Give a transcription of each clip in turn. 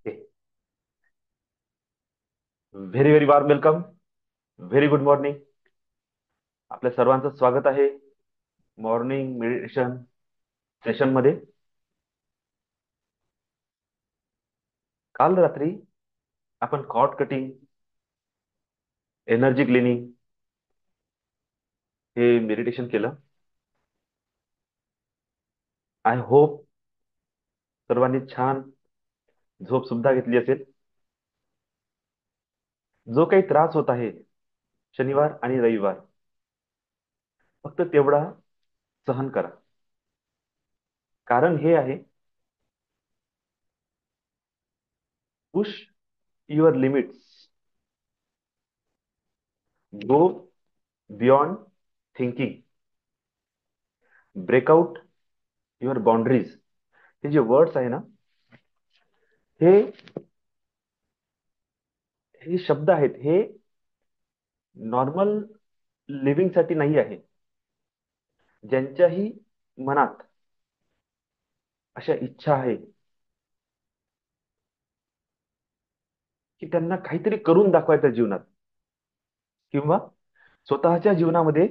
Very very warm welcome. Very good morning. आपल्या सर्वांचं स्वागत आहे मॉर्निंग मेडिटेशन सेशन मध्ये. काल रात्री आपण कॉर्ड कटिंग, एनर्जी क्लिनिंग हे मेडिटेशन केलं. आय होप सर्वांनी छान झोप सुद्धा घेतली असेल. जो काही त्रास होत आहे शनिवार आणि रविवार, फक्त तेवढा सहन करा. कारण हे आहे, push your limits, go beyond thinking, breakout your boundaries. हे जे वर्ड्स आहे ना, हे हे शब्द आहेत, हे नॉर्मल लिव्हिंग साठी नाही आहे. ज्यांच्याही मनात अशा इच्छा आहे की त्यांना काहीतरी करून दाखवायचं जीवनात, किंवा स्वतःच्या जीवनामध्ये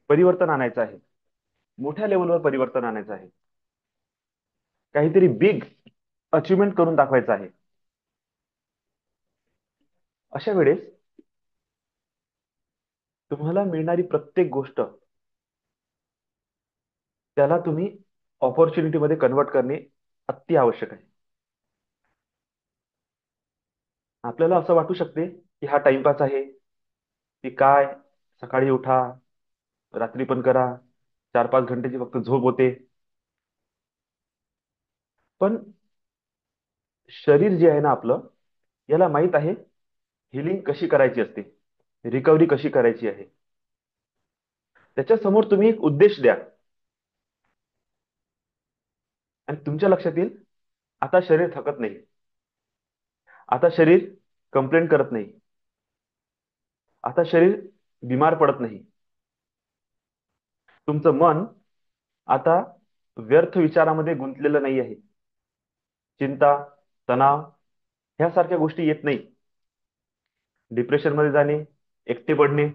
परिवर्तन आणायचं आहे, मोठ्या लेवलवर परिवर्तन आणायचं आहे, काहीतरी बिग अचिव्हमेंट करून दाखवायचं आहे, अशा वेळेस तुम्हाला मिळणारी प्रत्येक गोष्ट, त्याला तुम्ही ऑपॉर्च्युनिटी मध्ये कन्वर्ट करणे अति आवश्यक आहे. आपल्याला असं वाटू शकते की हा टाइमपास आहे, की काय, सकाळी उठा, रात्री पण करा, 4-5 घंटेची फक्त झोप होते. पण शरीर जे आहे ना आपलं, याला माहित आहे हिलिंग कशी करायची असते, रिकव्हरी कशी करायची आहे. त्याच्या समोर तुम्ही एक उद्देश द्या आणि तुमच्या लक्षात येईल, आता शरीर थकत नाही, आता शरीर कंप्लेंट करत नाही, आता शरीर बिमार पडत नाही. तुमचं मन आता व्यर्थ विचारामध्ये गुंतलेलं नाही आहे. चिंता, तणाव ह्यासारख्या गोष्टी येत नाही. डिप्रेशन मध्ये जाणे, एकटे पडणे,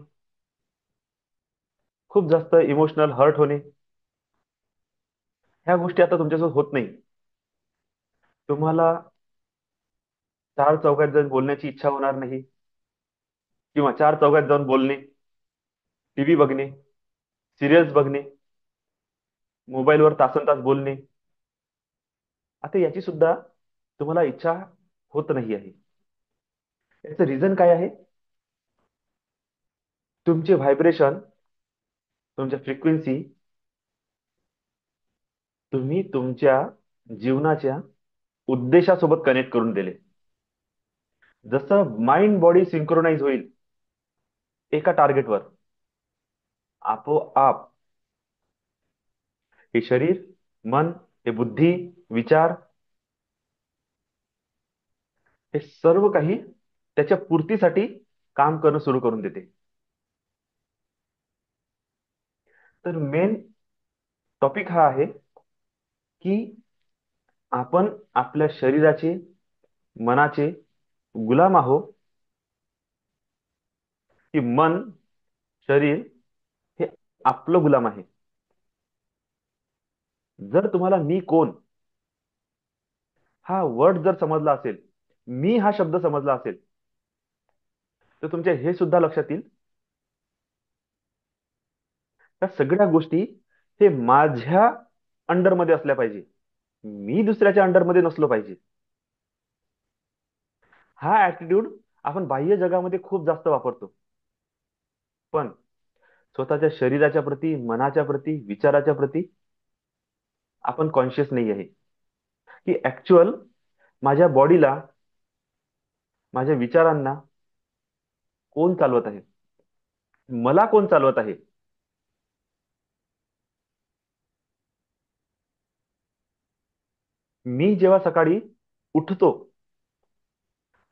खूप जास्त इमोशनल हर्ट होणे, ह्या गोष्टी आता तुमच्यासोबत होत नाही. तुम्हाला चार चौघात जाऊन बोलण्याची इच्छा होणार नाही, किंवा चार चौघात जाऊन बोलणे, टीव्ही बघणे, सिरियल्स बघणे, मोबाईलवर तासन तास बोलणे, आता याची सुद्धा तुम्हाला इच्छा होत नाही आहे. याचं रिझन काय आहे? तुमचे व्हायब्रेशन, तुमच्या फ्रिक्वेन्सी तुम्ही तुमच्या जीवनाच्या उद्देशासोबत कनेक्ट करून दिले. जसं माइंड बॉडी सिंक्रोनाइज होईल एका टार्गेटवर, आपोआप हे शरीर, मन, हे बुद्धी, विचार, हे सर्व काही त्याच्या पूर्तीसाठी काम करणं सुरू करून देते. तर मेन टॉपिक हा आहे की आपण आपल्या शरीराचे, मनाचे गुलाम आहो, की मन, शरीर हे आपलं गुलाम आहे. जर तुम्हाला मी कोण हा वर्ड जर समजला असेल, मी हा शब्द समजला असेल, तर तुमच्या हे सुद्धा लक्षात येईल, त्या सगळ्या गोष्टी हे माझ्या अंडरमध्ये असल्या पाहिजे, मी दुसऱ्याच्या अंडरमध्ये नसलो पाहिजे. हा ऍटिट्यूड आपण बाह्य जगामध्ये खूप जास्त वापरतो, पण स्वतःच्या शरीराच्या प्रती, मनाच्या प्रती, विचाराच्या प्रती आपण कॉन्शियस नाही आहे, की ऍक्च्युअल माझ्या बॉडीला, माझ्या विचारांना कोण चालवत आहे, मला कोण चालवत आहे. मी जेव्हा सकाळी उठतो,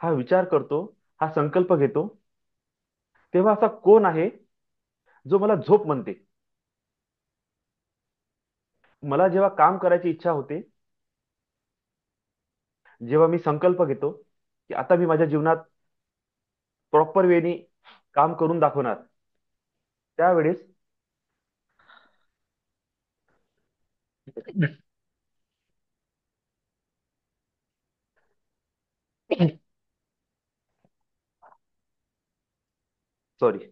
हा विचार करतो, हा संकल्प घेतो, तेव्हा असा कोण आहे जो मला झोप म्हणते. मला जेव्हा काम करायची इच्छा होते, जेव्हा मी संकल्प घेतो की आता मी माझ्या जीवनात प्रॉपर वेनी काम करून दाखवणार, त्यावेळेस सॉरी,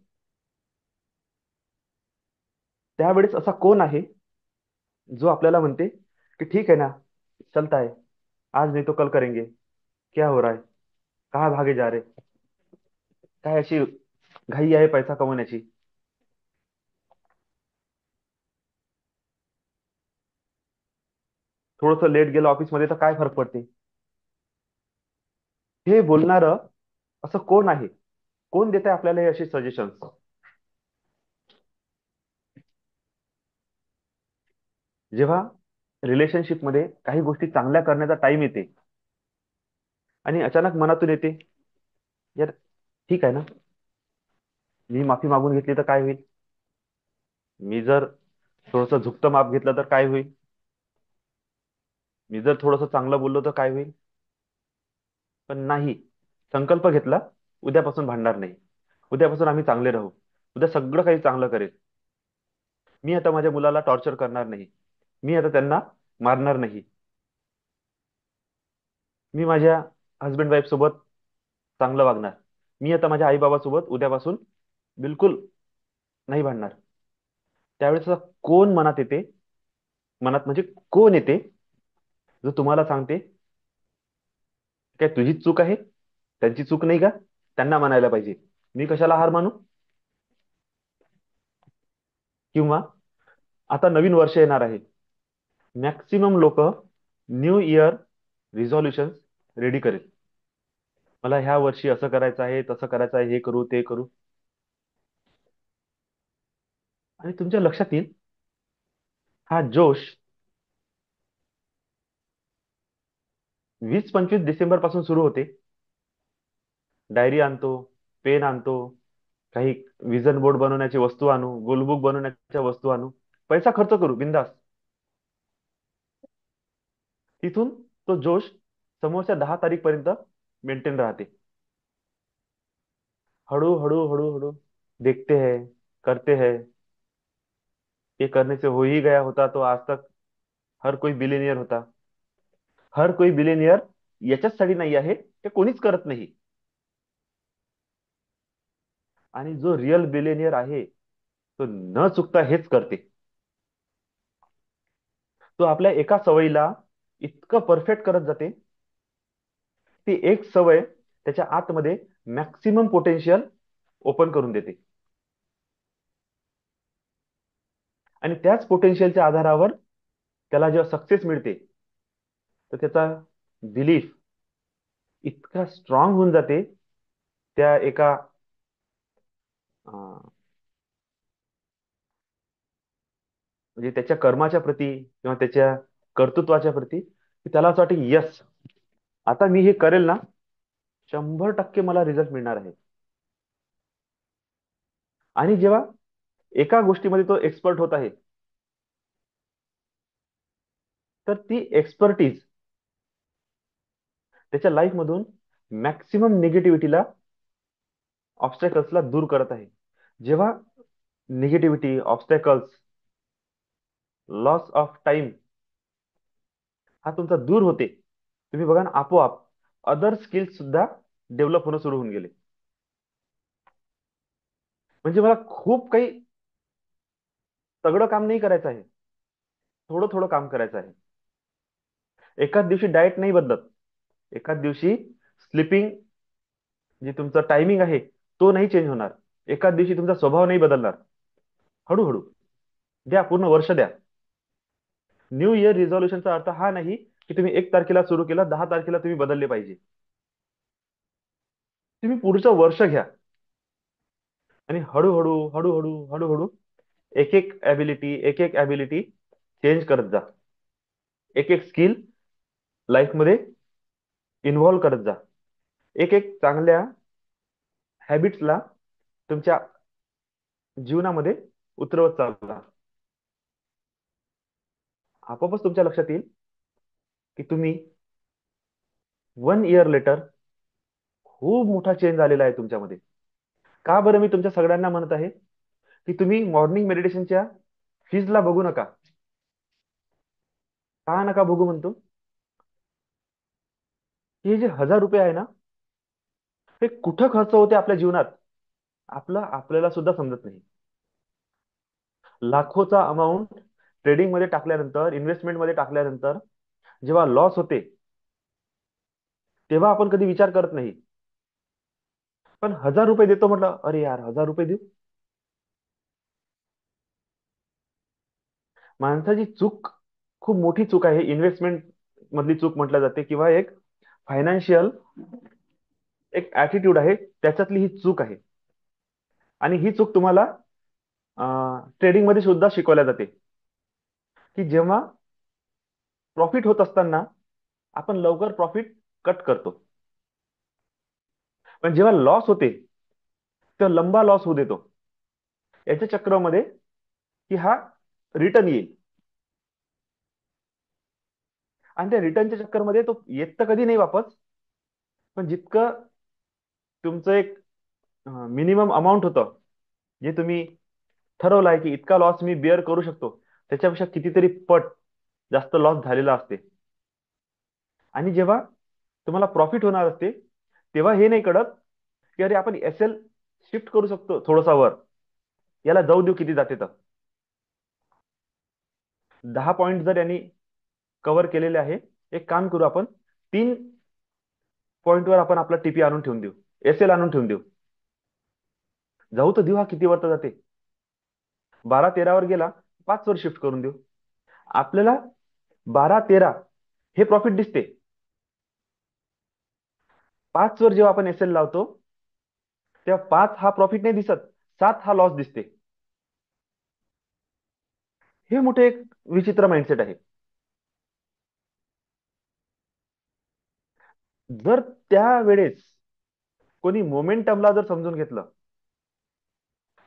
त्यावेळेस असा कोण आहे जो आपल्याला म्हणते कि ठीक है ना, चलता है, आज नहीं तो कल करेंगे, क्या हो रहा है, कहाँ भागे जा रहे, काय अशी घाई आहे पैसा कमवण्याची, थोडस लेट गेलं ऑफिसमध्ये तर काय फरक पडते. हे बोलणार असं कोण आहे, कोण देत आहे आपल्याला हे असे सजेशन्स. जेव्हा रिलेशनशिपमध्ये काही गोष्टी चांगल्या करण्याचा टाइम येते आणि अचानक मनातून येते, यार ठीक आहे ना, मी माफी मागून घेतली तर काय होईल, मी जर थोडस झुकतं माप घेतलं तर काय होईल, मी जर थोडस चांगलं बोललो तर काय होईल. पण नाही, संकल्प घेतला, उद्यापासून भांडणार नाही, उद्यापासून आम्ही चांगले राहू, उद्या सगळं काही चांगलं करेल, मी आता माझ्या मुलाला टॉर्चर करणार नाही, मी आता त्यांना मारणार नाही, मी माझ्या हस्बंड वाईफ सोबत चांगलं वागणार, मी आता माझ्या आई बाबासोबत उद्यापासून बिलकुल नाही भांडणार. त्यावेळेस असा कोण मनात येते, मनात म्हणजे कोण येते जो तुम्हाला सांगते काय तुझीच चूक आहे, त्यांची चूक नाही का, त्यांना म्हणायला पाहिजे, मी कशाला हार मानू. किंवा आता नवीन वर्ष येणार आहे, मॅक्सिमम लोक न्यू इयर रिझॉल्युशन रेडी करेल, मला ह्या वर्षी असं करायचं आहे, तसं करायचं आहे, हे करू ते करू. आणि तुमच्या लक्षात येईल हा जोश 20-25 डिसेंबर पासून सुरू होते. डायरी आणतो, पेन आणतो, काही विजन बोर्ड बनवण्याची वस्तू आणू, गोलबुक बनवण्याच्या वस्तू आणू, पैसा खर्च करू बिंदास. तिथून तो जोश समोरच्या 10 तारीख पर्यंत मेंटेन राहते. हळू हळू हळू हळू देखते हैं, करते हैं, ये करने से हो ही गया होता तो आज तक हर कोई बिलियनियर होता. हर कोई बिलियनियर याच्याचसाठी नाही आहे, ते कोणीच करत नाही. आणि जो रिअल बिलियनियर आहे तो न चुकता हेच करते. तो आपल्या एका सवयीला इतकं परफेक्ट करत जाते, ती एक सवय त्याच्या आतमध्ये मॅक्सिमम पोटेन्शियल ओपन करून देते. आणि त्याच पोटेन्शियलच्या आधारावर त्याला जेव्हा सक्सेस मिळते, तर त्याचा बिलीफ इतका स्ट्रॉंग होऊन जाते त्या एका अं, म्हणजे त्याच्या कर्माच्या प्रती किंवा त्याच्या कर्तृत्वाच्या प्रती, की त्याला असं वाटतं यस, आता मी हे करेल ना, 100% मला रिझल्ट मिळणार आहे. आणि जेव्हा एका गोष्टीमध्ये तो एक्सपर्ट होत आहे, तर ती एक्सपर्टीज त्याच्या लाईफ मधून मॅक्सिमम निगेटिव्हिटीला, ऑब्स्टॅकल्सला दूर करत आहे. जेव्हा negativity, obstacles, loss of time हा तुमचा दूर होते, तुम्ही बघा ना, आपोआप अदर स्किल्स सुद्धा डेव्हलप होणं सुरू होऊन गेले. म्हणजे मला खूप काही तगडं काम नाही करायचं आहे, थोडं थोडं काम करायचं आहे. एकाच दिवशी डाएट नाही बदलत, एकाच दिवशी स्लिपिंग, जे तुमचा टायमिंग आहे तो नाही चेंज होणार, एकाच दिवशी तुमचा स्वभाव नाही बदलणार. हळूहळू द्या, पूर्ण वर्ष द्या. न्यू इयर रिझॉल्युशनचा अर्थ हा नाही की तुम्ही 1 तारखेला सुरू केलं, 10 तारखेला तुम्ही बदलले पाहिजे. तुम्ही पुढचं वर्ष घ्या आणि हळूहळू हळूहळू हळूहळू एक एक ॲबिलिटी, एक एक ॲबिलिटी चेंज करत जा, एक एक स्किल लाईफमध्ये इन्व्हॉल्व करत जा, एक एक चांगल्या हॅबिट्सला तुमच्या जीवनामध्ये उतरवत चालला. आपोआपच तुमच्या लक्षात येईल की तुम्ही 1 इयर लेटर खूप मोठा चेंज आलेला आहे तुमच्यामध्ये. का बरं मी तुमच्या सगळ्यांना म्हणत आहे की तुम्ही मॉर्निंग मेडिटेशनच्या फीजला बघू नका? का नका बघू म्हणतो? हे जे 1,000 रुपये आहे ना, हे कुठं खर्च होते आपल्या जीवनात आपल्याला सुद्धा समजत नाही. लाखोचा अमाऊंट ट्रेडिंग मध्ये टाकल्यानंतर, इन्व्हेस्टमेंट मध्ये टाकल्यानंतर जेव्हा लॉस होते, तेव्हा आपण कधी विचार करत नाही. पण 1,000 रुपये देतो म्हटलं, अरे यार 1,000 रुपये देऊ. माणसाची चूक, खूप मोठी चूक आहे, इन्व्हेस्टमेंट मधली चूक म्हटल्या जाते, किंवा एक फायनान्शियल एक ऍटिट्यूड आहे, त्याच्यातली ही चूक आहे. आणि ही चूक तुम्हाला ट्रेडिंग मध्ये सुद्धा शिकवल्या जाते, की जेव्हा प्रॉफिट होत असताना आपण लवकर प्रॉफिट कट करतो, पण जेव्हा लॉस होते तेव्हा लंबा लॉस होऊ देतो, याच्या चक्रामध्ये, की हा रिटर्न येईल. आणि त्या रिटर्नच्या चक्करमध्ये तो येत तर कधी नाही वापस, पण जितकं तुमचं एक मिनिमम अमाऊंट होतं, जे तुम्ही ठरवलं आहे की इतका लॉस मी बिअर करू शकतो, त्याच्यापेक्षा कितीतरी पट जास्त लॉस झालेला असते. आणि जेव्हा तुम्हाला प्रॉफिट होणार असते, तेव्हा हे नाही कळत की अरे आपण एस एल शिफ्ट करू शकतो थोडंसा वर, याला जाऊ देऊ किती जाते तर. 10 पॉईंट जर यांनी कव्हर केलेले आहे, एक काम करू आपण, 3 पॉईंट वर आपण आपला टीपी आणून ठेवून देऊ, एस एल आणून ठेवून देऊ. जाऊ तर देऊ, हा किती वर तर जाते. 12-13 वर गेला, 5 वर शिफ्ट करून देऊ. आपल्याला 12-13 हे प्रॉफिट दिसते. 5 वर जेव्हा आपण एस एल लावतो, तेव्हा 5 हा प्रॉफिट नाही दिसत, 7 हा लॉस दिसते. हे मोठे एक विचित्र माइंडसेट आहे. जर त्या वेळेस कोणी मोमेंटमला जर समजून घेतलं,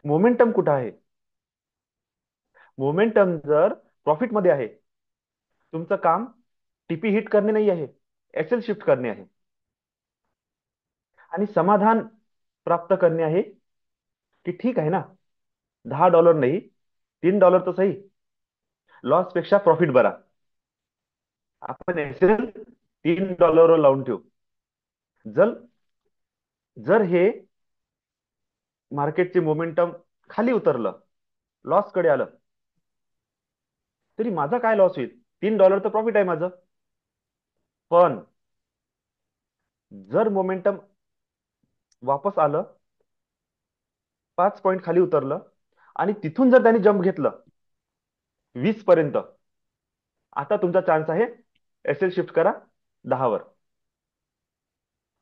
मोमेंटम कुठं आहे, मोमेंटम जर प्रॉफिट मध्ये आहे, तुमचं काम टीपी हिट करणे नाही आहे, एस एल शिफ्ट करणे आहे. आणि समाधान प्राप्त करणे आहे, की ठीक आहे ना, $10 नाही, $3 तर सही, लॉस पेक्षा प्रॉफिट बरा. आपण एस एल $3 लावून ठेवू. जर जर हे मार्केटचे मोमेंटम खाली उतरलं, लॉस कडे आलं, तरी माझा काय लॉस होईल? $3 तर प्रॉफिट आहे माझं. पण जर मोमेंटम वापस आलं, 5 पॉईंट खाली उतरलं, आणि तिथून जर त्यांनी जंप घेतलं 20 पर्यंत, आता तुमचा चान्स आहे, एस एल शिफ्ट करा 10 वर,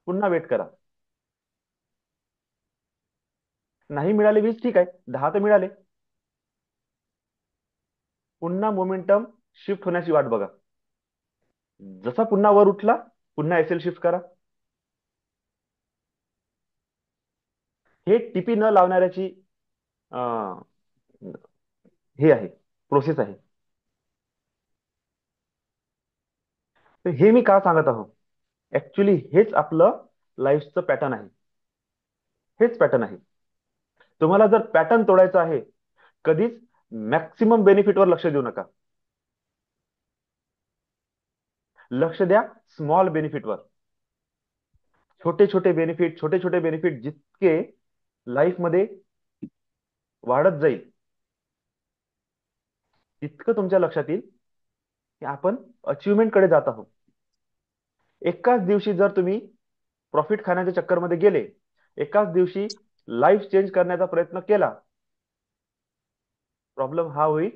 पुन्हा वेट करा. नाही मिळाले 20, ठीक आहे, 10 तर मिळाले. पुन्हा मोमेंटम शिफ्ट होण्याची वाट बघा. जसा पुन्हा वर उठला, पुन्हा एस एल शिफ्ट करा. हे टीपी न लावणाऱ्याची अं, हे आहे, प्रोसेस आहे. तर हे मी का सांगत आहो, ऍक्च्युली हेच आपलं लाईफचं पॅटर्न आहे. हेच पॅटर्न आहे. तुम्हाला जर पॅटर्न तोडायचा आहे, कधीच मॅक्सिमम बेनिफिटवर लक्ष देऊ नका. लक्ष द्या स्मॉल बेनिफिटवर. छोटे छोटे बेनिफिट, छोटे छोटे बेनिफिट जितके लाईफ मध्ये वाढत जाईल, तितकं तुमच्या लक्षात येईल की आपण अचिव्हमेंट कडे जात आहोत. एकाच दिवशी जर तुम्ही प्रॉफिट खाण्याच्या चक्करमध्ये गेले, एकाच दिवशी लाईफ चेंज करण्याचा प्रयत्न केला, प्रॉब्लेम हा होईल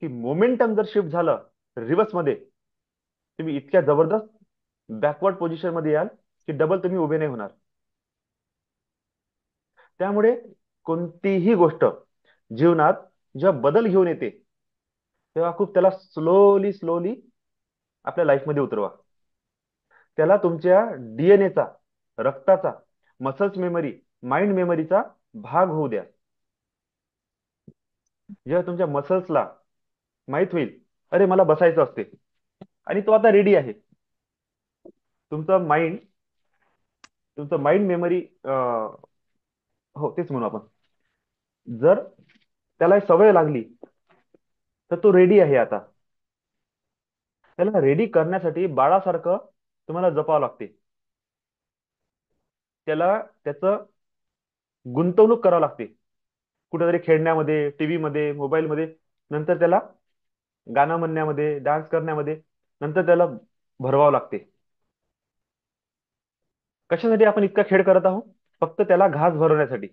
की मोमेंटम जर शिफ्ट झालं रिव्हर्स मध्ये, तुम्ही इतक्या जबरदस्त बॅकवर्ड पोझिशन मध्ये याल की डबल तुम्ही उभे नाही होणार. त्यामुळे कोणतीही गोष्ट जीवनात जेव्हा बदल घेऊन येते, तेव्हा खूप त्याला स्लोली स्लोली आपल्या लाईफमध्ये उतरवा. त्याला तुमच्या डीएनएचा, रक्ताचा, मसल्स मेमरी, माइंड मेमरीचा भाग होऊ द्या. जेव्हा तुमच्या मसल्सला माहित होईल अरे मला बसायचं असते, आणि तो आता रेडी आहे. तुमचं माइंड तुमचं माइंड मेमरी, हो तेच म्हणू आपण. जर त्याला सवय लागली, तर तो रेडी आहे आता. त्याला रेडी करण्यासाठी बाळासारखं तुम्हाला जपावं लागते. त्याला त्याचं गुंतवणूक करावं लागते, कुठेतरी खेळण्यामध्ये, टीव्ही मध्ये, मोबाईल मध्ये, नंतर त्याला गाणं म्हणण्यामध्ये, डान्स करण्यामध्ये, नंतर त्याला भरवावं लागते. कशासाठी आपण इतका खेळ करत आहोत? फक्त त्याला घास भरवण्यासाठी.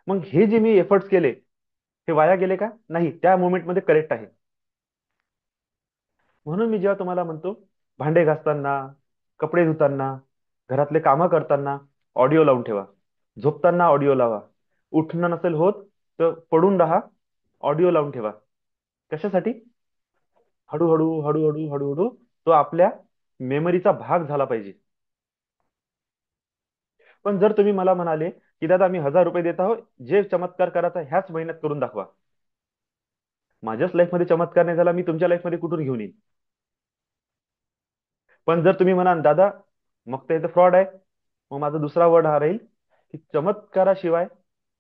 मग हे जे मी एफर्ट्स केले, हे वाया गेले का? नाही, त्या मोमेंटमध्ये करेक्ट आहे. म्हणून मी जेव्हा तुम्हाला म्हणतो, भांडे घासताना, कपडे धुताना, घरातले कामं करताना ऑडिओ लावून ठेवा. झोपताना ऑडिओ लावा. उठणं नसेल होत तर पडून राहा, ऑडिओ लावून ठेवा. कशासाठी? हळूहळू हळूहळू हळूहळू तो आपल्या मेमरीचा भाग झाला पाहिजे. पण जर तुम्ही मला म्हणाले की दादा मी 1,000 रुपये देत आहोत, जे चमत्कार करायचा ह्याच महिन्यात करून दाखवा. माझ्याच लाईफमध्ये चमत्कार नाही झाला, मी तुमच्या लाईफमध्ये कुठून घेऊन येईन? पण जर तुम्ही म्हणाल दादा, मग ते फ्रॉड आहे, मग माझा दुसरा वर्ड हा राहील की चमत्काराशिवाय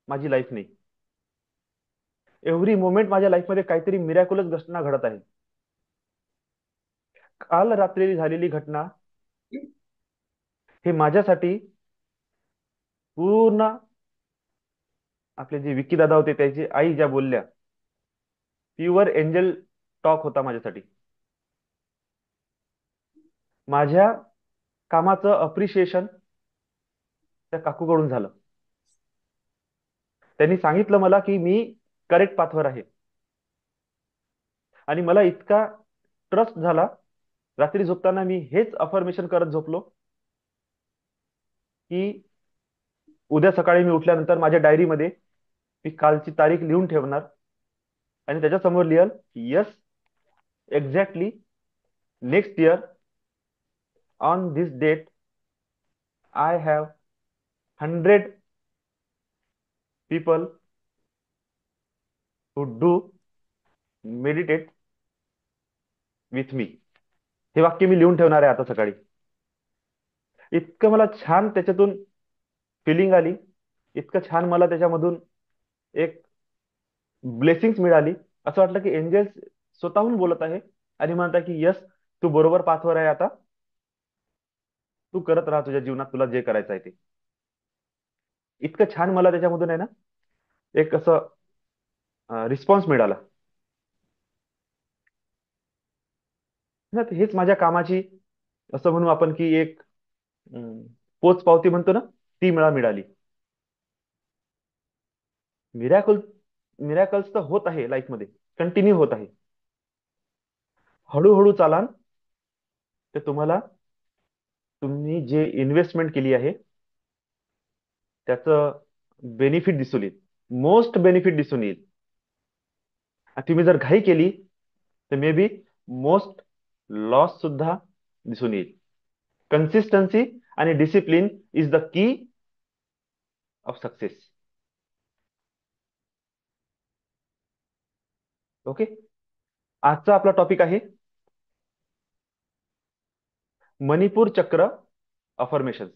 माझी लाईफ नाही. एव्हरी मोमेंट माझ्या लाईफमध्ये काहीतरी मिरॅक्युलस घटना घडत आहे. काल रात्री झालेली घटना, हे माझ्यासाठी पूर्ण, आपले जे विक्की दादा होते त्याची आई ज्या बोलल्या, प्युअर एंजल टॉक होता माझ्यासाठी. माझ्या कामाचं अप्रिशिएशन त्या काकूकडून झालं. त्यांनी सांगितलं मला की मी करेक्ट पाथवर आहे. आणि मला इतका ट्रस्ट झाला, रात्री झोपताना मी हेच अफर्मेशन करत झोपलो की उद्या सकाळी मी उठल्यानंतर माझ्या डायरीमध्ये मी कालची तारीख लिहून ठेवणार, आणि त्याच्यासमोर लिहल, yes, exactly next year on this date I have 100 people who do meditate with me. हे वाक्य मी लिहून ठेवणार आहे आता सकाळी. इतकं मला छान त्याच्यातून फिलिंग आली, इतकं छान मला त्याच्यामधून एक ब्लेसिंग्स मिळाली. असं वाटलं की एंजल्स स्वतःहून बोलत आहे आणि म्हणतात की यस, तू बरोबर पाथवर आहे, आता तू करत राहा तुझ्या जीवनात तुला जे करायचं आहे ते. इतकं छान मला त्याच्यामधून आहे ना, एक असं रिस्पॉन्स मिळाला ना. हेच माझ्या कामाची, असं म्हणू आपण की एक पोच पावती म्हणतो ना, ती मला मिळाली. मिरॅकल मिरॅकल्स तर होत आहे लाईफमध्ये, कंटिन्यू होत आहे. हळूहळू चालान ते तुम्हाला, तुम्ही जे इन्व्हेस्टमेंट केली आहे त्याचं बेनिफिट दिसून येईल. मोस्ट बेनिफिट दिसून येईल. आणि तुम्ही जर घाई केली तर मे बी मोस्ट लॉस सुद्धा दिसून येईल. कन्सिस्टन्सी आणि discipline is the key of success. Okay. आजचा आपला टॉपिक आहे मणिपूर चक्र अफर्मेशन्स.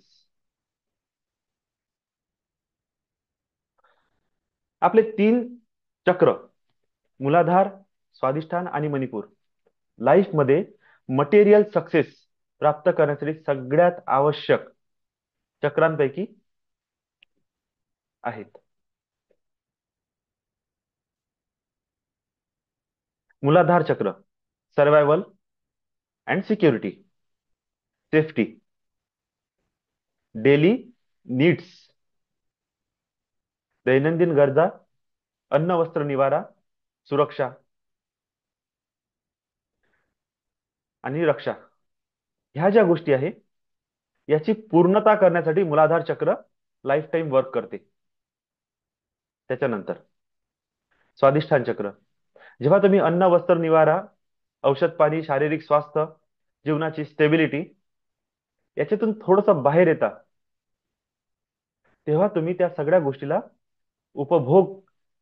आपले 3 चक्र, मूलाधार, स्वादिष्ठान आणि मणिपूर, लाईफमध्ये मटेरियल सक्सेस प्राप्त करण्यासाठी सगळ्यात आवश्यक चक्रांपैकी आहेत. मूलाधार चक्र, survival and security, safety, daily needs, दैनंदिन गरजा, अन्न वस्त्र निवारा, सुरक्षा आणि रक्षा. ह्या ज्या गोष्टी आहे, याची पूर्णता करण्यासाठी मूलाधार चक्र लाईफ टाईम वर्क करते. त्याच्यानंतर स्वादिष्ठान चक्र, जेव्हा तुम्ही अन्न वस्त्र निवारा, औषध पाणी, शारीरिक स्वास्थ्य, जीवनाची स्टेबिलिटी याच्यातून थोडस बाहेर येता, तेव्हा तुम्ही त्या सगळ्या गोष्टीला उपभोग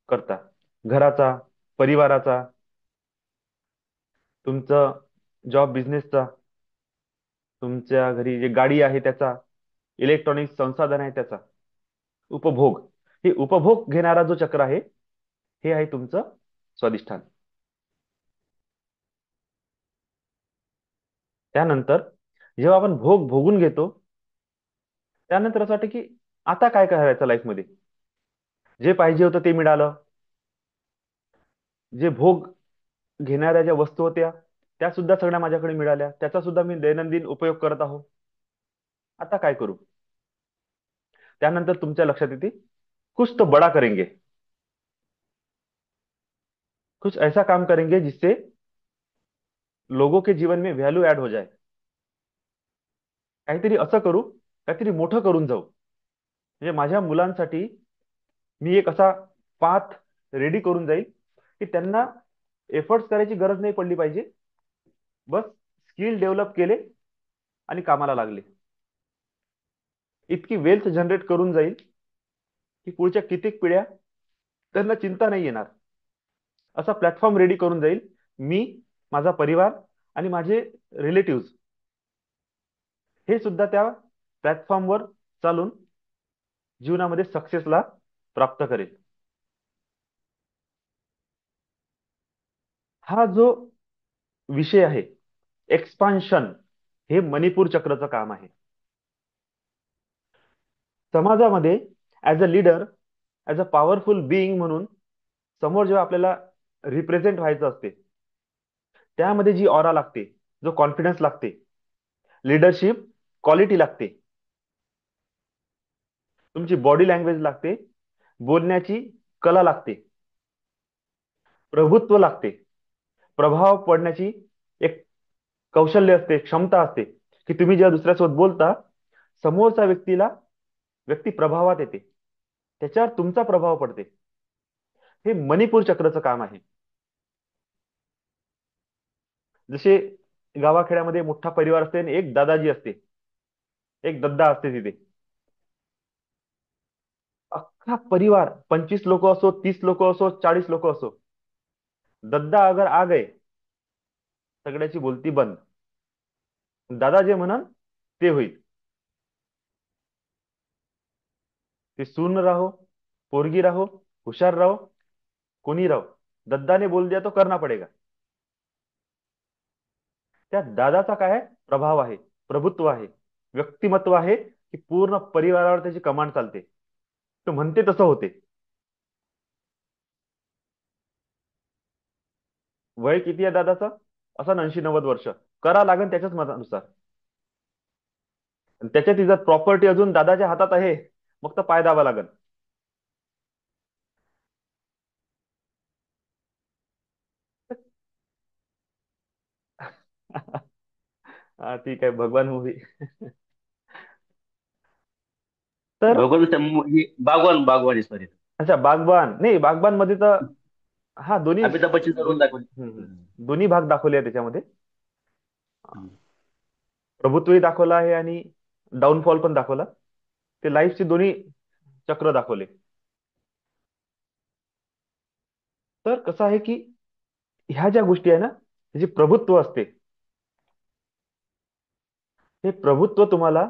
करता. घराचा, परिवाराचा, तुमचं जॉब बिझनेसचा, तुमच्या घरी जे गाडी आहे त्याचा, इलेक्ट्रॉनिक संसाधन आहे त्याचा, उपभोग. हे उपभोग घेणारा जो चक्र आहे, हे आहे तुमचं स्वाधिष्ठान. त्यानंतर जेव्हा आपण भोग भोगून घेतो, त्यानंतर असं वाटतं की आता काय करायचं लाईफमध्ये. जे पाहिजे होतं ते मिळालं. जे भोग घेणाऱ्या ज्या वस्तू होत्या, त्या सुद्धा सगळ्या माझ्याकडे मिळाल्या. त्याचा सुद्धा मी दैनंदिन उपयोग करत आहो. आता काय करू? त्यानंतर तुमच्या लक्षात येते, कुछ तो बडा करेंगे, कुछ ऐसा काम करेंगे जिससे लोगों के जीवन में व्हॅल्यू ऍड हो जाए. काहीतरी असं करू, काहीतरी मोठं करून जाऊ. म्हणजे माझ्या मुलांसाठी मी एक असा पाथ रेडी करून जाईल की त्यांना एफर्ट्स करायची गरज नाही पडली पाहिजे. बस स्किल डेव्हलप केले आणि कामाला लागले. इतकी वेल्थ जनरेट करून जाईल की पुढच्या कित्येक पिढ्या त्यांना चिंता नाही येणार. असा प्लॅटफॉर्म रेडी करून जाईल. मी, माझा परिवार आणि माझे रिलेटिव्ह हे सुद्धा त्या प्लॅटफॉर्मवर चालून जीवनामध्ये सक्सेसला प्राप्त करेल. हा जो विषय आहे, एक्सपान्शन, हे मणिपूर चक्रचं काम आहे. समाजामध्ये as a leader, as a powerful being म्हणून समोर जेव्हा आपल्याला रिप्रेझेंट व्हायचं असते, त्यामध्ये जी ऑरा लागते, जो कॉन्फिडन्स लागते, लिडरशिप क्वालिटी लागते, तुमची बॉडी लँग्वेज लागते, बोलण्याची कला लागते, प्रभुत्व लागते, प्रभाव पडण्याची एक कौशल्य असते, क्षमता असते, की तुम्ही जेव्हा दुसऱ्यासोबत बोलता, समोरच्या व्यक्ती प्रभावात येते, त्याच्यावर तुमचा प्रभाव पडते. हे मणिपूर चक्रचं काम आहे. जसे गावाखेड्यामध्ये मोठा परिवार असते आणि एक दादाजी असते, एक दद्दा असते तिथे. अख्खा परिवार, 25 लोक असो, 30 लोक असो, 40 लोक असो, दद्दा अगर आ गए, सगळ्याची बोलती बंद. दादा जे म्हणन ते होईल. ते सून राहो, पोरगी राहो, हुशार राहो, कोणी राहो, दद्दा ने बोल दिया तो करना पडेगा. त्या दादाचा काय आहे? प्रभाव आहे, प्रभुत्व आहे, व्यक्तिमत्व आहे, की पूर्ण परिवारावर त्याची कमांड चालते. तो म्हणते तसं होते. वय किती आहे दादाचं? असं 80-90 वर्ष. करा लागेल त्याच्याच मतानुसार. आणि त्याच्यात जर प्रॉपर्टी अजून दादाच्या हातात आहे, मग तर पाय दाबा लागेल. हा, ठीक आहे, भगवान मूवी. तर भगवान बागवान बागवान सॉरी. अच्छा, बागबान नाही, बागबान मध्ये तर हा दोन्ही अमिताभ बच्चनचा रोल दोन्ही दाखवले. दोन्ही भाग दाखवले आहे त्याच्यामध्ये. प्रभुत्वही दाखवला आहे आणि डाऊनफॉल पण दाखवला. ते लाईफचे दोन्ही चक्र दाखवले. तर कसं आहे की ह्या ज्या गोष्टी आहे ना, हे जे प्रभुत्व असते, हे प्रभुत्व तुम्हाला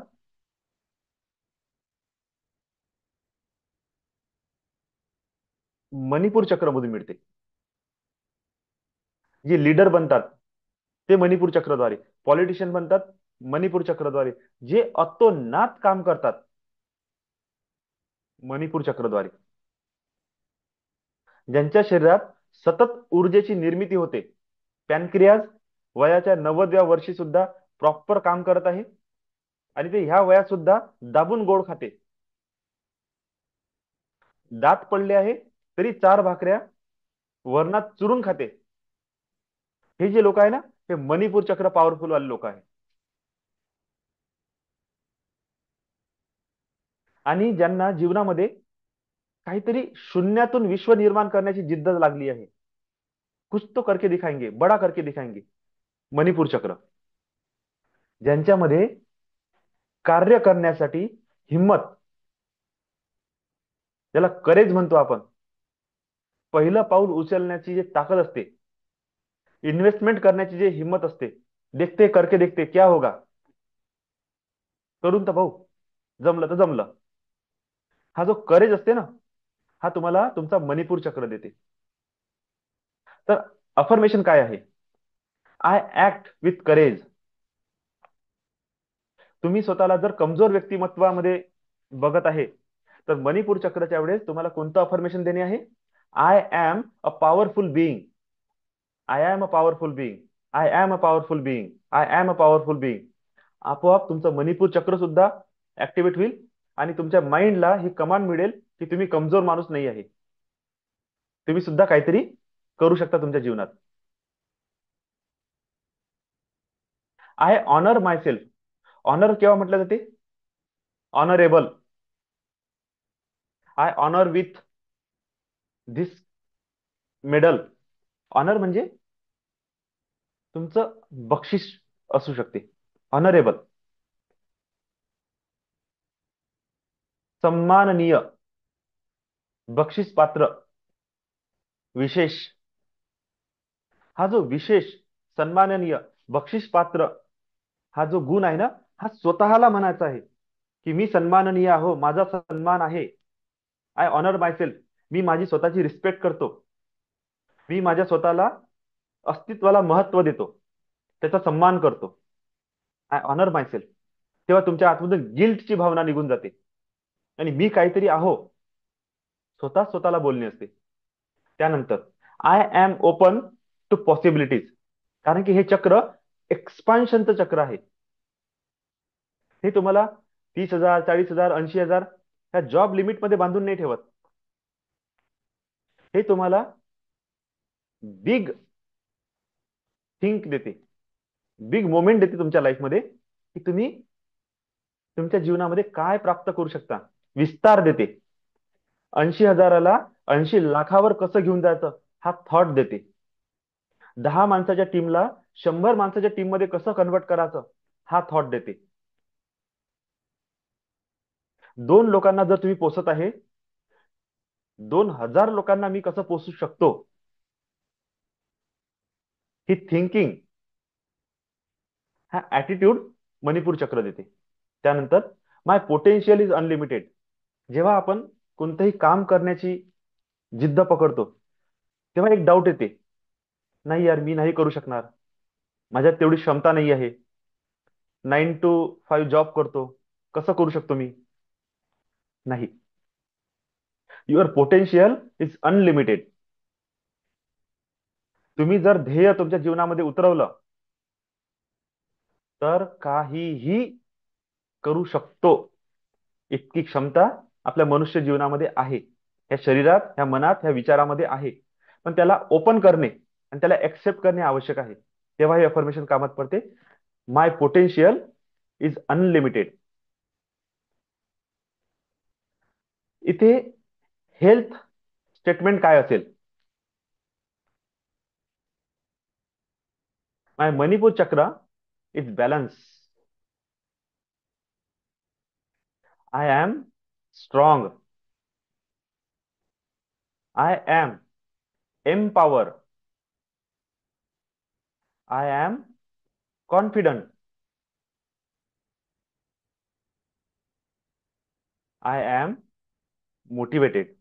मणिपूर चक्रमधून मिळते. जे लीडर बनतात ते मणिपूर चक्रद्वारे, पॉलिटिशियन बनतात मणिपूर चक्रद्वारे, जे अतोनात काम करतात मणिपूर चक्रद्वारे, ज्यांच्या शरीरात सतत ऊर्जेची निर्मिती होते. पॅनक्रियाज वयाच्या 90व्या वर्षी सुद्धा प्रॉपर काम करत आहे आणि ते ह्या वयात सुद्धा दाबून गोड खाते. दात पडले आहे तरी 4 भाकऱ्या वरणात चुरून खाते. हे जे लोक आहे ना, हे मणिपूर चक्र पॉवरफुल वाले लोक आहे. आणि ज्यांना जीवनामध्ये काहीतरी शून्यातून विश्व निर्माण करण्याची जिद्द लागली आहे. कुछ तो करके दिखाएंगे, बडा करके दिखाएंगे. मणिपूर चक्र, ज्यांच्यामध्ये कार्य करण्यासाठी हिम्मत, ज्याला करेज म्हणतो आपण, पहिलं पाऊल उचलण्याची जी ताकद असते, इन्व्हेस्टमेंट करण्याची जी हिंमत असते, देखते करके देखते क्या होगा, करून तर भाऊ, जमलं तर जमलं, हा जो करेज असते ना, हा तुम्हाला तुमचा मणिपूर चक्र देते. तर अफर्मेशन काय आहे? I act with courage. तुम्ही स्वतःला जर कमजोर व्यक्तिमत्वामध्ये बघत आहे, तर मणिपूर चक्रच्या वेळेस तुम्हाला कोणतं अफर्मेशन देणे आहे? I am a powerful being. I am a powerful being. I am a powerful being. I am a powerful being. आपोआप तुमचं मणिपूर चक्र सुद्धा ऍक्टिव्हेट होईल आणि तुमच्या माइंडला ही कमांड मिळेल की तुम्ही कमजोर माणूस नाही आहे, तुम्ही सुद्धा काहीतरी करू शकता तुमच्या जीवनात. I honour my self. Honour केव्हा म्हटलं जाते? Honourable. I honour with this medal. Honour म्हणजे तुमचं बक्षीस असू शकते. ऑनरेबल, सन्माननीय, बक्षीस पात्र, विशेष. हा जो विशेष, सन्माननीय, बक्षीस पात्र, हा जो गुण आहे ना, हा स्वतःला म्हणायचा आहे की मी सन्माननीय आहो, माझा सन्मान आहे. I honour my self. मी माझी स्वतःची रिस्पेक्ट करतो. मी माझ्या स्वतःला अस्तित्वाला महत्व देतो, त्याचा सन्मान करतो. I honour my self. तेव्हा तुमच्या आतमधून गिल्टची भावना निघून जाते आणि मी काहीतरी आहो, स्वतः स्वतःला बोलणे असते. त्यानंतर I am open to possibilities. कारण की हे चक्र एक्सपान्शनचं चक्र आहे. हे तुम्हाला 30,000, 40,000, 80,000 ह्या जॉब लिमिटमध्ये बांधून नाही ठेवत. हे तुम्हाला बिग थिंक देते, बिग मोमेंट देते तुमच्या लाईफमध्ये, की तुम्ही तुमच्या जीवनामध्ये काय प्राप्त करू शकता. विस्तार देते. 80,000ला 80 लाखावर कसं घेऊन जायचं, हा थॉट देते. 10 माणसाच्या टीमला 100 माणसाच्या टीम मध्ये कसं कन्वर्ट करायचं, हा थॉट देते. 2 लोकांना जर तुम्ही पोसत आहे, 2,000 लोकांना मी कसं पोसू शकतो, ही थिंकिंग, हा ऍटिट्यूड मणिपूर चक्र देते. त्यानंतर माय पोटेन्शियल इज अनलिमिटेड. जेव्हा आपण कोणतंही काम करण्याची जिद्द पकडतो, तेव्हा एक डाऊट येते, नाही यार मी नाही करू शकणार, माझ्यात तेवढी क्षमता नाही आहे, 9 to 5 जॉब करतो, कसं करू शकतो मी? नाही. Your potential is unlimited. तुम्ही जर ध्येय तुमच्या जीवनामध्ये उतरवलं, तर काहीही करू शकतो, इतकी क्षमता आपल्या मनुष्य जीवनामध्ये आहे. ह्या शरीरात, ह्या मनात, ह्या विचारामध्ये आहे. पण त्याला ओपन करणे आणि त्याला एक्सेप्ट करणे आवश्यक आहे. तेव्हा हे अफर्मेशन कामात पडते. My potential is unlimited. इथे हेल्थ स्टेटमेंट काय असेल? My manipura chakra is balance. I am strong. I am empower. I am confident. I am motivated.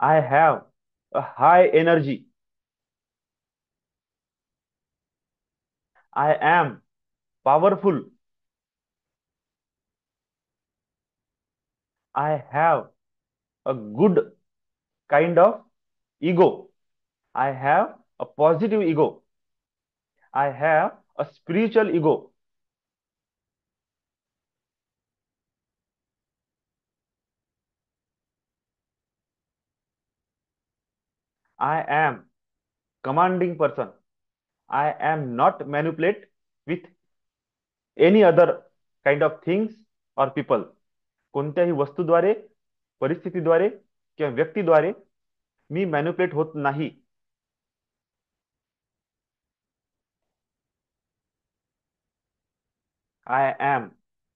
I have a high energy. I am powerful. I have a good kind of ego. I have a positive ego. I have a spiritual ego. I am commanding person. I am not manipulate with any other kind of things or people. कोणत्याही वस्तूद्वारे, परिस्थितीद्वारे किंवा व्यक्तीद्वारे मी manipulate होत नाही. I am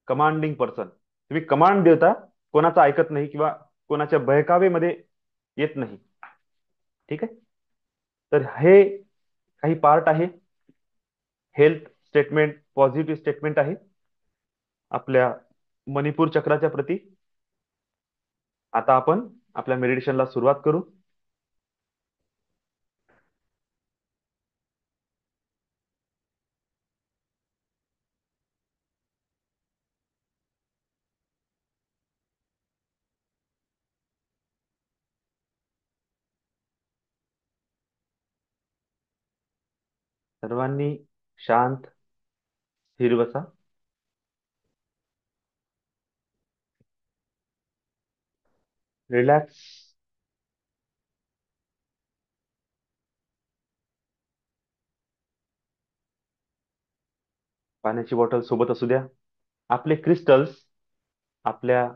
commanding person. तुम्ही command देता कोणाचं ऐकत नाही किंवा कोणाच्या बहकावेमध्ये येत नाही. ठीक आहे. तर हे काही पार्ट आहे, हेल्थ स्टेटमेंट, पॉझिटिव्ह स्टेटमेंट आहे आपल्या मणिपूर चक्राच्या प्रती. आता आपण आपल्या मेडिटेशनला सुरुवात करू. सर्वांनी शांत स्थिर बसा. रिलॅक्स. पाण्याची बॉटल सोबत असू द्या. आपले क्रिस्टल्स आपल्या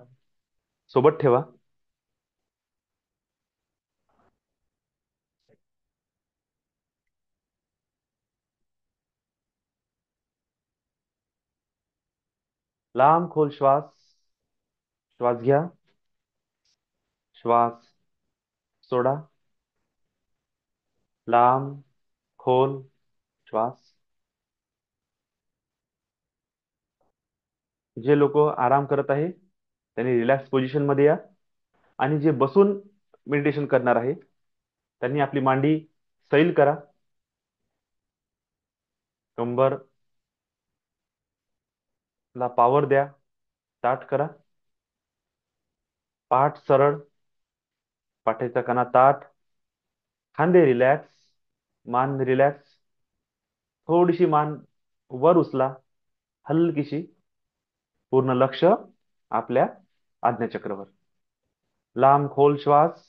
सोबत ठेवा. लांब खोल श्वास, श्वास घ्या, श्वास सोडा. लांब खोल श्वास. जे लोक आराम करत आहे त्यांनी रिलॅक्स पोझिशन मध्ये या. आणि जे बसून मेडिटेशन करणार आहे त्यांनी आपली मांडी सैल करा. कंबर ला पावर द्या, ताठ करा. पाठ सरळ, पाठीचा कणा ताठ, खांदे रिलॅक्स, मान रिलॅक्स. थोडीशी मान वर उचला, हलकीशी. पूर्ण लक्ष आपल्या आज्ञाचक्रावर. लांब खोल श्वास,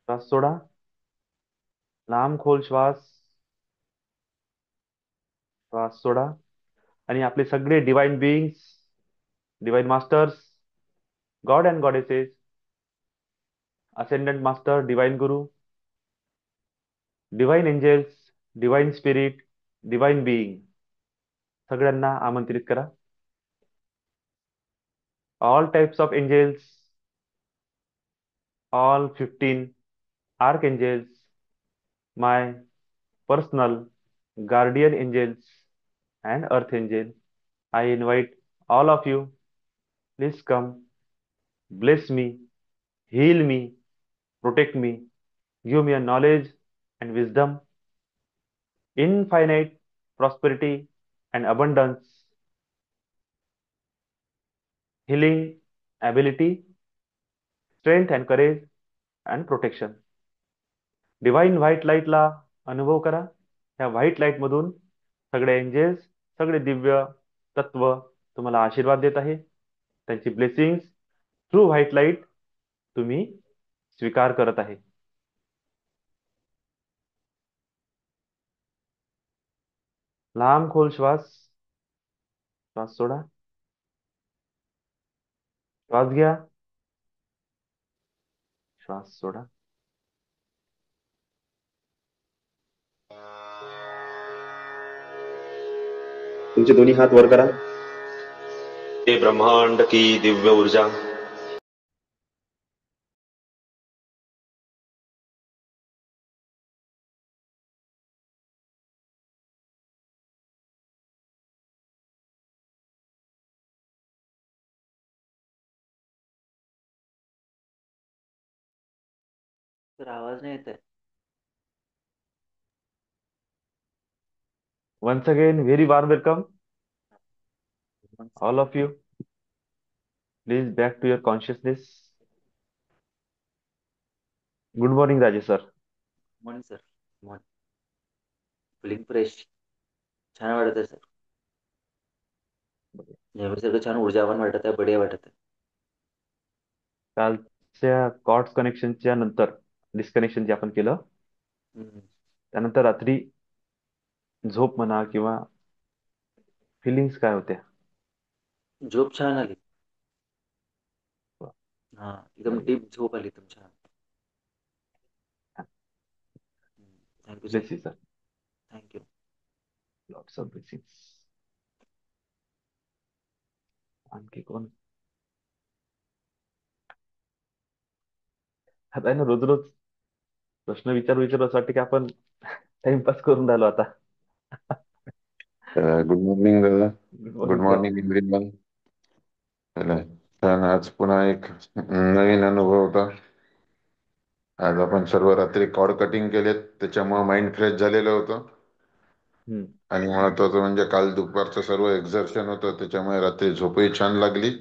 श्वास सोडा. लांब खोल श्वास, श्वास सोडा. आणि आपले सगळे divine beings, divine masters, god and goddesses, ascendant master, divine guru, divine angels, divine spirit, divine being, सगळ्यांना आमंत्रित करा. All types of angels, all 15 archangels, my personal guardian angels and earth angel. I invite all of you. Please come, bless me, heal me, protect me, give me a knowledge and wisdom, infinite prosperity and abundance, healing ability, strength and courage and protection. Divine white लाईटला अनुभव करा. त्या white light मधून सगळे angels, सगळे दिव्य तत्व तुम्हाला आशीर्वाद देत आहे. त्यांची ब्लेसिंग्स थ्रू व्हाईट लाईट तुम्ही स्वीकार करत आहे. लांब खोल श्वास, श्वास सोडा. श्वास घ्या, श्वास सोडा. तुमचे दोन्ही हात वर करा. हे ब्रह्मांड की दिव्य ऊर्जा तर आवाज नाही येत आहे. once again very warm welcome all of you. Please back to your consciousness. Good morning, Rajesh sir. Morning sir. Morning. Feeling fresh. छान वाटत आहे सर. नेहमीसारखं छान ऊर्जावान वाटत आहे, बढिया वाटत आहे. कालच्या कॉर्ड्स कनेक्शनच्या नंतर डिस्कनेक्शन जे आपण केलं हम्म. त्यानंतर रात्री झोप म्हणा किंवा फिलिंग्स काय होत्या? झोप छान आली. हा, एकदम डीप झोप आली, एकदम छान. Thank you sir. Bless you sir. Thank you. Lots of blessings. आणखी कोण? आता आहे ना, रोज रोज प्रश्न विचारू असं वाटतं की आपण टाइमपास करून राहिलो आता. गुड मॉर्निंग दादा. Good good morning sir. Morning everyone. चला, छान. आज पुन्हा एक नवीन अनुभव होता. आज आपण सर्व रात्री कॉर्ड कटिंग केलेत, त्याच्यामुळे माइंड फ्रेश झालेलं होतं. हम्म. आणि महत्वाचं म्हणजे काल दुपारचं सर्व एक्झर्शन होतं, त्याच्यामुळे रात्री झोपही छान लागली.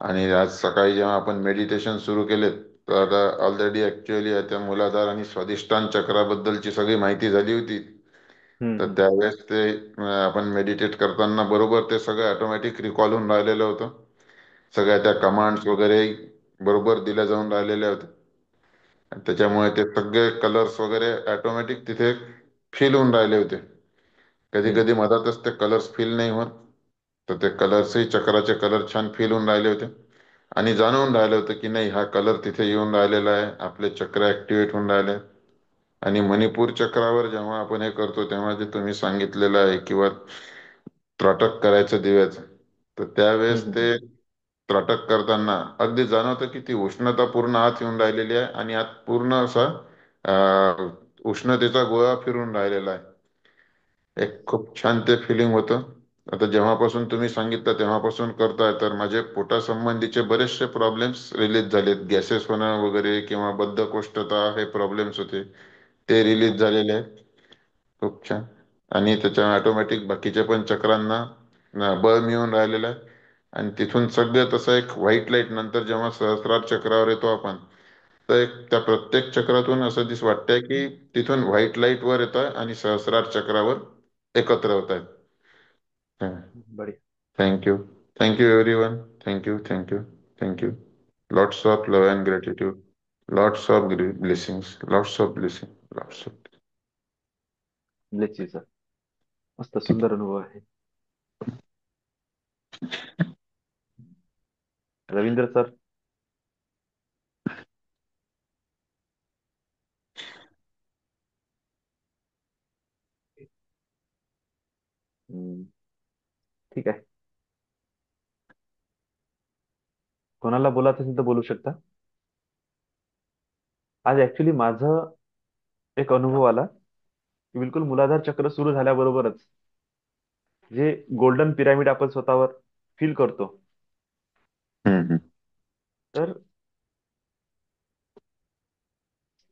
आणि आज सकाळी जेव्हा आपण मेडिटेशन सुरू केलेत, तर आता ऑलरेडी ऍक्च्युअली त्या मूलाधार आणि स्वाधिष्ठान चक्राबद्दलची सगळी माहिती झाली होती. तर हम्म. त्यावेळेस ते आपण मेडिटेट करताना बरोबर ते सगळं ऑटोमॅटिक रिकॉल होऊन राहिलेलं होतं. सगळ्या त्या कमांड्स वगैरे बरोबर दिल्या जाऊन राहिलेल्या होत्या. आणि त्याच्यामुळे ते सगळे कलर्स वगैरे ऑटोमॅटिक तिथे फील होऊन राहिले होते. कधी हम्म. कधी मधातच ते कलर्स फील नाही होत, तर ते कलर्सही चक्राचे कलर छान फील होऊन राहिले होते. आणि जाणवून राहिलं होतं की नाही, हा कलर तिथे येऊन राहिलेला आहे, आपले चक्र ऍक्टिव्हेट होऊन राहिले. आणि मणिपूर चक्रावर जेव्हा आपण हे करतो, तेव्हा जे तुम्ही सांगितलेलं आहे किंवा त्राटक करायचं दिव्याचं, तर त्यावेळेस हम्म. ते त्राटक करताना अगदी जाणवतं की ती उष्णता पूर्ण आत येऊन राहिलेली आहे आणि आत पूर्ण असा उष्णतेचा गोळा फिरून राहिलेला आहे. एक खूप छान ते फिलिंग होतं. आता जेव्हापासून तुम्ही सांगितलं तेव्हापासून करताय, तर माझे पोटासंबंधीचे बरेचसे प्रॉब्लेम्स रिलीज झालेत. गॅसेस होणं वगैरे किंवा बद्धकोष्ठता हे प्रॉब्लेम्स होते, ते रिलीज झालेले आहेत. खूप छान. आणि त्याच्या ऑटोमॅटिक बाकीच्या पण चक्रांना बळ मिळून राहिलेलं आहे. आणि तिथून सगळं तसं एक व्हाईट लाईट नंतर जेव्हा सहस्रार चक्रावर येतो आपण, तर एक त्या प्रत्येक चक्रातून असं वाटतंय की तिथून व्हाईट लाईट वर येत आहे आणि सहस्रार चक्रावर एकत्र होत आहेत. बढिया. Thank you. Thank you everyone. Thank you, thank you, thank you. Lots of love and gratitude. Lots of blessings. Lots of blessing. Lots of. Bless you sir. मस्त सुंदर अनुभव आहे. रवींद्र सर. हम्म, ठीक आहे. कोणाला बोलायचं असेल तर बोलू शकता. आज ऍक्च्युली माझं एक अनुभव आला की बिलकुल मूलाधार चक्र सुरू झाल्याबरोबरच जे गोल्डन पिरामिड आपण स्वतःवर फील करतो, हम्म, तर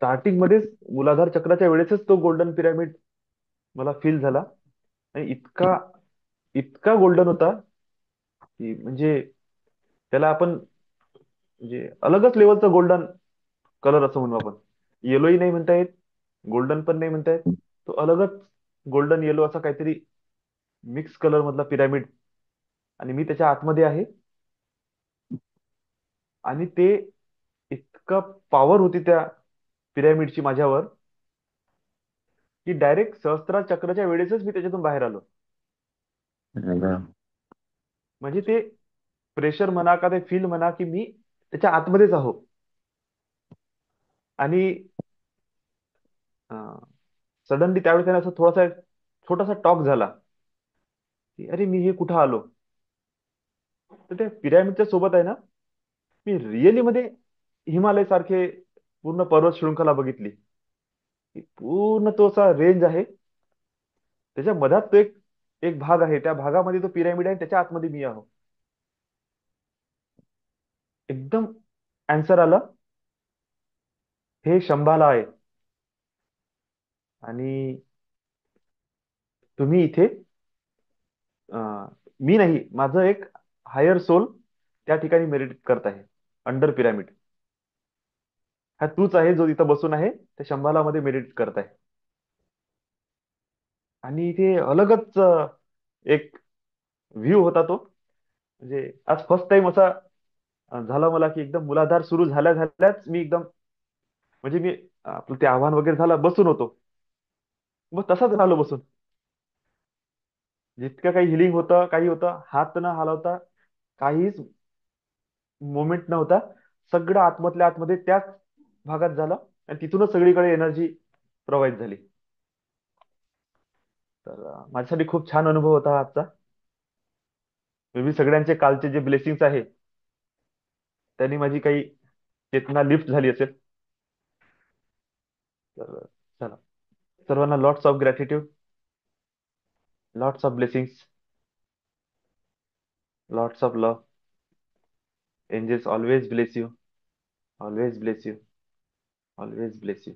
स्टार्टिंग मध्येच मूलाधार चक्राच्या वेळेसच तो गोल्डन पिरामिड मला फील झाला. आणि इतका इतका गोल्डन होता की म्हणजे त्याला आपण म्हणजे अलगच लेवलचा गोल्डन कलर असं म्हणू आपण. येलोही नाही म्हणता येत, गोल्डन पण नाही म्हणता येत. तो अलगच गोल्डन येलो असा काहीतरी मिक्स कलर मधला पिरामिड. आणि मी त्याच्या आतमध्ये आहे. आणि ते इतकं पॉवर होती त्या पिरॅमिडची माझ्यावर की डायरेक्ट सहस्त्र चक्राच्या वेळेसच मी त्याच्यातून बाहेर आलो. हम्म. म्हणजे ते प्रेशर म्हणा का ते फील म्हणा की मी त्याच्या आतमध्येच आहो. आणि सडनली त्यावेळेस त्याने असं थोडासा छोटासा टॉक झाला की अरे मी हे कुठं आलो. तर त्या पिरॅमिडच्या सोबत आहे ना, मी रिअली मध्ये हिमालय सारखे पूर्ण पर्वत शृंखला बघितली की पूर्ण तो असा रेंज आहे. त्याच्या मधात तो एक एक भाग आहे, त्या भागामध्ये तो पिरॅमिड आहे, त्याच्या आतमध्ये मी आहो. एकदम आन्सर आला. हे शंभाला आहे. आणि तुम्ही इथे मी नाही, माझं एक हायर सोल त्या ठिकाणी मेडिटेट करत आहे अंडर पिरामिड. हा तूच आहे जो इथं बसून आहे त्या शंभाला मध्ये मेडिटेट करत आहे. आणि इथे अलगच एक व्ह्यू होता तो. म्हणजे आज फर्स्ट टाइम असा झाला मला की एकदम मुलाधार सुरू झाल्या झाल्याच मी एकदम म्हणजे मी आपलं ते आव्हान वगैरे झालं, बसून होतो. मग तसाच राहिलो बसून. जितकं काही हिलिंग होतं, काही होतं, हात न हलवता काहीच मुवमेंट नव्हता. सगळं आतमधल्या आतमध्ये त्याच भागात झालं. आणि तिथूनच सगळीकडे एनर्जी प्रोव्हाइड झाली. तर माझ्यासाठी खूप छान अनुभव होता हा आजचा. मे बी सगळ्यांचे कालचे जे ब्लेसिंग्स आहे त्यांनी माझी काही चेतना लिफ्ट झाली असेल. तर चला, सर्वांना lots of gratitude, lots of blessings, lots of love. Angels always bless you, always bless you, always bless you.